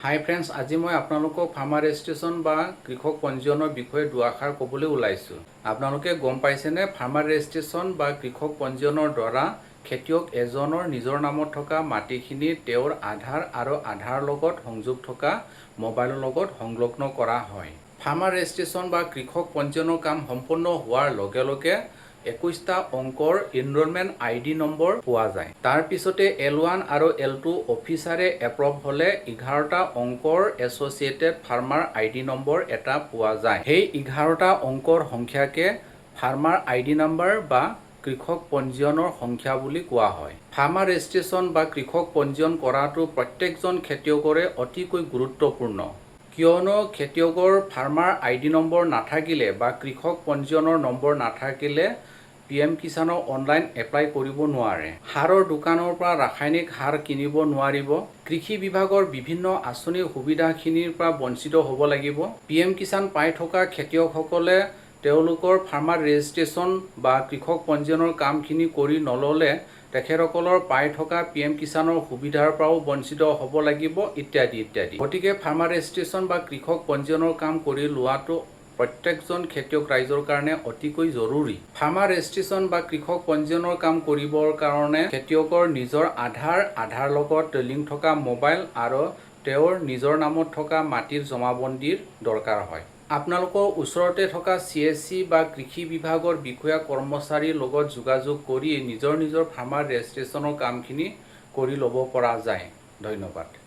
হাই friends, আজি মই আপোনালোকক ফাৰ্মাৰ ৰেজিষ্ট্ৰেশ্যন বা কৃষক পঞ্জীয়নৰ বিষয়ে দুআষাৰ ক'বলৈ ওলাইছোঁ। আপোনালোকে গম পাইছেনে, ফাৰ্মাৰ ৰেজিষ্ট্ৰেশ্যন বা কৃষক পঞ্জীয়নৰ দ্বাৰা খেতিয়ক এজনৰ নিজৰ নামত থকা মাটিখিনি তেওঁৰ আধাৰ আৰু আধাৰৰ লগত সংযোগ থকা মোবাইলৰ লগত সংলগ্ন কৰা হয়। ফাৰ্মাৰ ৰেজিষ্ট্ৰেশ্যন বা কৃষক পঞ্জীয়নৰ কাম সম্পূৰ্ণ হোৱাৰ লগে লগে 21টা অংকৰ এনৰোলমেণ্ট ID নম্বৰ পোৱা যায়। তাৰ পিছতে L1 আৰু L2 অফিচাৰে এপ্ৰুভ হ'লে 11টা অংকৰ এছ'চিয়েটেড ফাৰ্মাৰ ID নম্বৰ এটা পোৱা যায়। সেই 11টা অংকৰ সংখ্যাকে ফাৰ্মাৰ ID নম্বৰ বা কৃষক পঞ্জীয়নৰ সংখ্যা বুলি কোৱা হয়। ফাৰ্মাৰ ৰেজিষ্ট্ৰেশ্যন বা কৃষক পঞ্জীয়ন কৰাটো প্ৰত্যেকজন খেতিয়কৰে অতিকৈ গুৰুত্বপূৰ্ণ। কিয়নো খেতিয়কৰ ফাৰ্মাৰ ID নম্বৰ নাথাকিলে বা কৃষক পঞ্জীয়নৰ নম্বৰ নাথাকিলে PM কিষাণৰ অনলাইন এপ্লাই কৰিব নোৱাৰে। সাৰৰ দোকানৰ পৰা ৰাসায়নিক সাৰ কিনিব নোৱাৰিব। কৃষি বিভাগৰ বিভিন্ন আঁচনিৰ সুবিধাখিনিৰ পৰা বঞ্চিত হ'ব লাগিব। PM কিষাণ পাই থকা খেতিয়কসকলে তেওঁলোকৰ ফাৰ্মাৰ ৰেজিষ্ট্ৰেশ্যন বা কৃষক পঞ্জীয়নৰ কামখিনি কৰি নল'লে তেখেতসকলৰ পাই থকা PM কিষাণৰ সুবিধাৰ পৰাও বঞ্চিত হ'ব লাগিব ইত্যাদি ইত্যাদি। গতিকে ফাৰ্মাৰ ৰেজিষ্ট্ৰেশ্যন বা কৃষক পঞ্জীয়নৰ কাম কৰি লোৱাটো প্ৰত্যেকজন খেতিয়ক ৰাইজৰ কাৰণে অতিকৈ জৰুৰী। ফাৰ্মাৰ ৰেজিষ্ট্ৰেশ্যন বা কৃষক পঞ্জীয়নৰ কাম কৰিবৰ কাৰণে খেতিয়কৰ নিজৰ আধাৰ লগত লিংক থকা মোবাইল আৰু তেওঁৰ নিজৰ নামত থকা মাটিৰ জমাবন্দীৰ দৰকাৰ হয়। আপোনালোকৰ ওচৰতে থকা CSC বা কৃষি বিভাগৰ বিষয়া কৰ্মচাৰীৰ লগত যোগাযোগ কৰি নিজৰ ফাৰ্মাৰ ৰেজিষ্ট্ৰেশ্যনৰ কামখিনি কৰি ল'ব পৰা যায়। ধন্যবাদ।